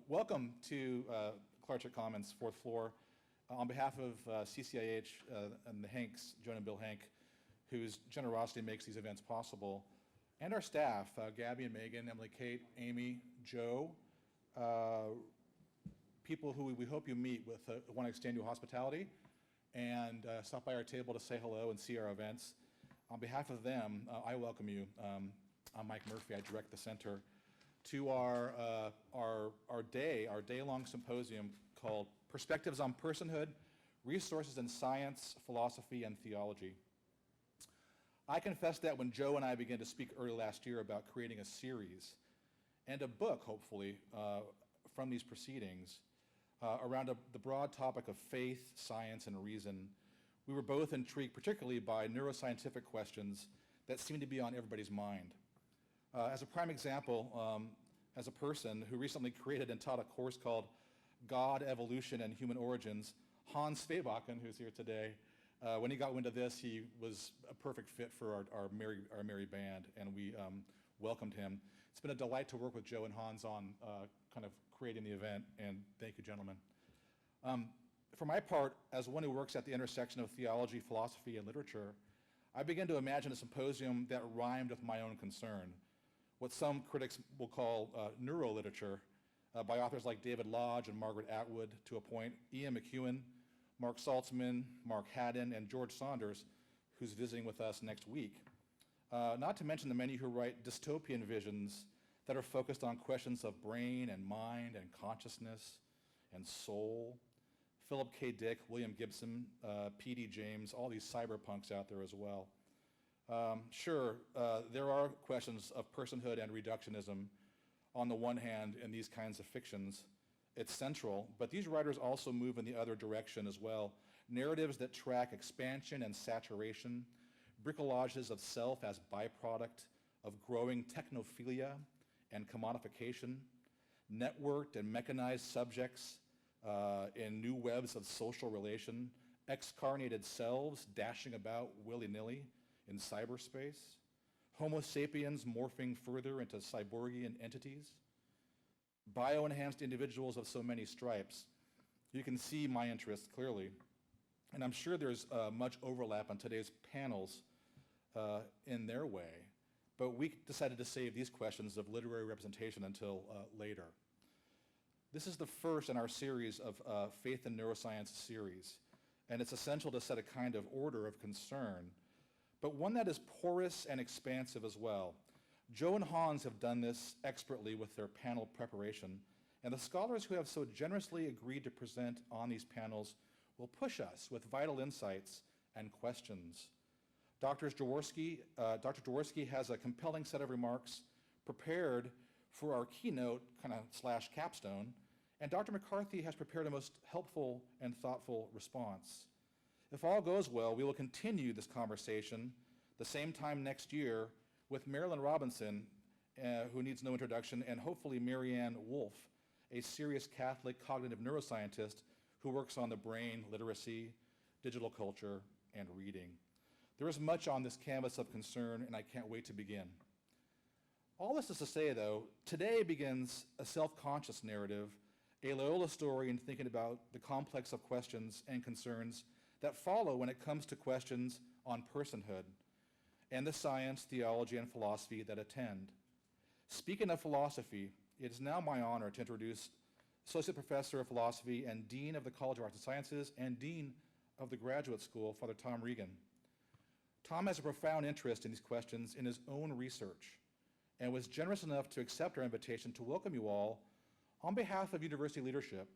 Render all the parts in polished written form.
Welcome to Clarkshire Commons, fourth floor. On behalf of CCIH and the Hanks, Joan and Bill Hank, whose generosity makes these events possible, and our staff, Gabby and Megan, Emily, Kate, Amy, Joe, people who we hope you meet with want to extend you hospitality and stop by our table to say hello and see our events. On behalf of them, I welcome you. I'm Mike Murphy. I direct the center to our day-long symposium called Perspectives on Personhood, Resources in Science, Philosophy, and Theology. I confess that when Joe and I began to speak early last year about creating a series and a book, hopefully, from these proceedings around the broad topic of faith, science, and reason, we were both intrigued particularly by neuroscientific questions that seem to be on everybody's mind. As a prime example, as a person who recently created and taught a course called God, Evolution, and Human Origins, Hans Svebakken, who's here today, when he got wind of this, he was a perfect fit for our merry band, and we welcomed him. It's been a delight to work with Joe and Hans on kind of creating the event, and thank you, gentlemen. For my part, as one who works at the intersection of theology, philosophy, and literature, I began to imagine a symposium that rhymed with my own concern, what some critics will call neuroliterature, by authors like David Lodge and Margaret Atwood to a point, Ian McEwan, Mark Saltzman, Mark Haddon, and George Saunders, who's visiting with us next week. Not to mention the many who write dystopian visions that are focused on questions of brain and mind and consciousness and soul. Philip K. Dick, William Gibson, P.D. James, all these cyberpunks out there as well. Sure, there are questions of personhood and reductionism on the one hand in these kinds of fictions. It's central, but these writers also move in the other direction as well. Narratives that track expansion and saturation, bricolages of self as byproduct of growing technophilia and commodification, networked and mechanized subjects in new webs of social relation, excarnated selves dashing about willy-nilly in cyberspace, Homo sapiens morphing further into cyborgian entities, bio-enhanced individuals of so many stripes. You can see my interest clearly, and I'm sure there's much overlap on today's panels in their way, but we decided to save these questions of literary representation until later. This is the first in our series of Faith and Neuroscience series, and it's essential to set a kind of order of concern, but one that is porous and expansive as well. Joe and Hans have done this expertly with their panel preparation, and the scholars who have so generously agreed to present on these panels will push us with vital insights and questions. Dr. Jaworski has a compelling set of remarks prepared for our keynote / capstone, and Dr. McCarthy has prepared a most helpful and thoughtful response. If all goes well, we will continue this conversation the same time next year with Marilyn Robinson, who needs no introduction, and hopefully Marianne Wolf, a serious Catholic cognitive neuroscientist who works on the brain, literacy, digital culture, and reading. There is much on this canvas of concern, and I can't wait to begin. All this is to say, though, today begins a self-conscious narrative, a Loyola story in thinking about the complex of questions and concerns that follow when it comes to questions on personhood and the science, theology, and philosophy that attend. Speaking of philosophy, it is now my honor to introduce Associate Professor of Philosophy and Dean of the College of Arts and Sciences and Dean of the Graduate School, Father Tom Regan. Tom has a profound interest in these questions in his own research and was generous enough to accept our invitation to welcome you all on behalf of university leadership,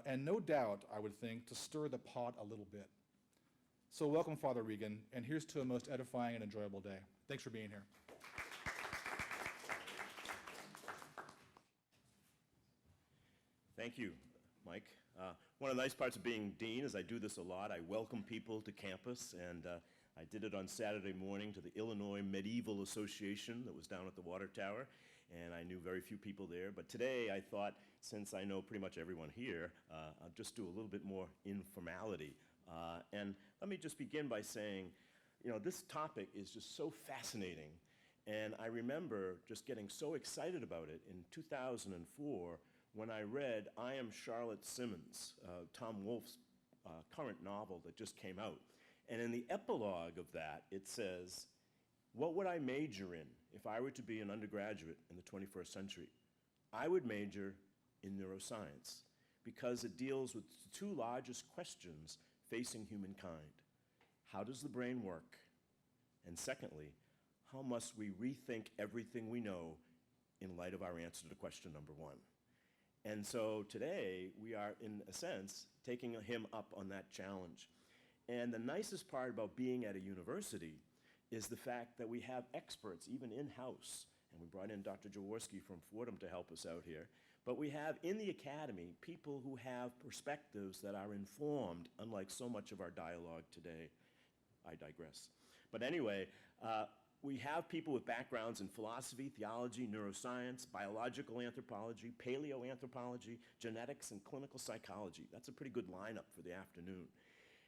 and no doubt, I would think, to stir the pot a little bit. So welcome, Father Regan, and here's to a most edifying and enjoyable day. Thanks for being here. Thank you, Mike. One of the nice parts of being dean is I do this a lot. I welcome people to campus, and I did it on Saturday morning to the Illinois Medieval Association that was down at the Water Tower, and I knew very few people there. But today I thought, since I know pretty much everyone here, I'll just do a little bit more informality. And let me just begin by saying, this topic is just so fascinating. And I remember just getting so excited about it in 2004 when I read I Am Charlotte Simmons, Tom Wolfe's current novel that just came out. And in the epilogue of that, it says, what would I major in if I were to be an undergraduate in the 21st century? I would major in neuroscience because it deals with the two largest questions facing humankind. How does the brain work? And secondly, how must we rethink everything we know in light of our answer to question number one? And so today, we are, in a sense, taking him up on that challenge. And the nicest part about being at a university is the fact that we have experts, even in-house. And we brought in Dr. Jaworski from Fordham to help us out here. But we have in the academy people who have perspectives that are informed, unlike so much of our dialogue today. I digress. But anyway, we have people with backgrounds in philosophy, theology, neuroscience, biological anthropology, paleoanthropology, genetics, and clinical psychology. That's a pretty good lineup for the afternoon.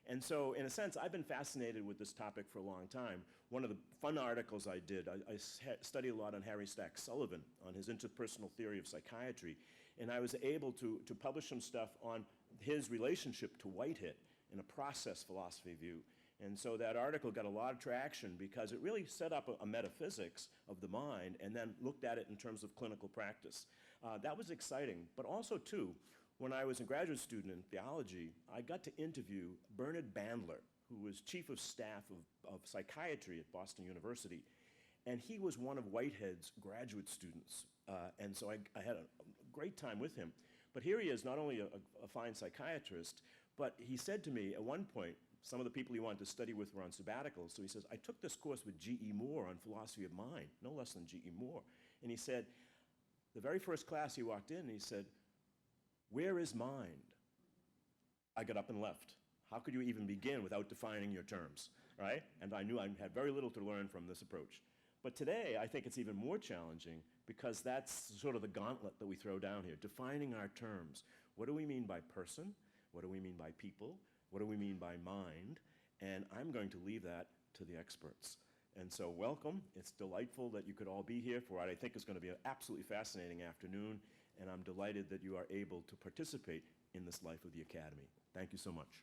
And so, in a sense, I've been fascinated with this topic for a long time. One of the fun articles I did, I studied a lot on Harry Stack Sullivan, on his interpersonal theory of psychiatry, and I was able to publish some stuff on his relationship to Whitehead in a process philosophy view. And so that article got a lot of traction because it really set up a metaphysics of the mind and then looked at it in terms of clinical practice. That was exciting, but also, too, when I was a graduate student in theology, I got to interview Bernard Bandler, who was chief of staff of psychiatry at Boston University. And he was one of Whitehead's graduate students. And so I had a great time with him. But here he is, not only a fine psychiatrist, but he said to me at one point, some of the people he wanted to study with were on sabbatical. So he says, I took this course with G.E. Moore on philosophy of mind, no less than G.E. Moore. And he said, the very first class he walked in, and he said, where is mind? I got up and left. How could you even begin without defining your terms, right? And I knew I had very little to learn from this approach. But today, I think it's even more challenging because that's sort of the gauntlet that we throw down here, defining our terms. What do we mean by person? What do we mean by people? What do we mean by mind? And I'm going to leave that to the experts. And so welcome. It's delightful that you could all be here for what I think is going to be an absolutely fascinating afternoon. And I'm delighted that you are able to participate in this life of the Academy. Thank you so much.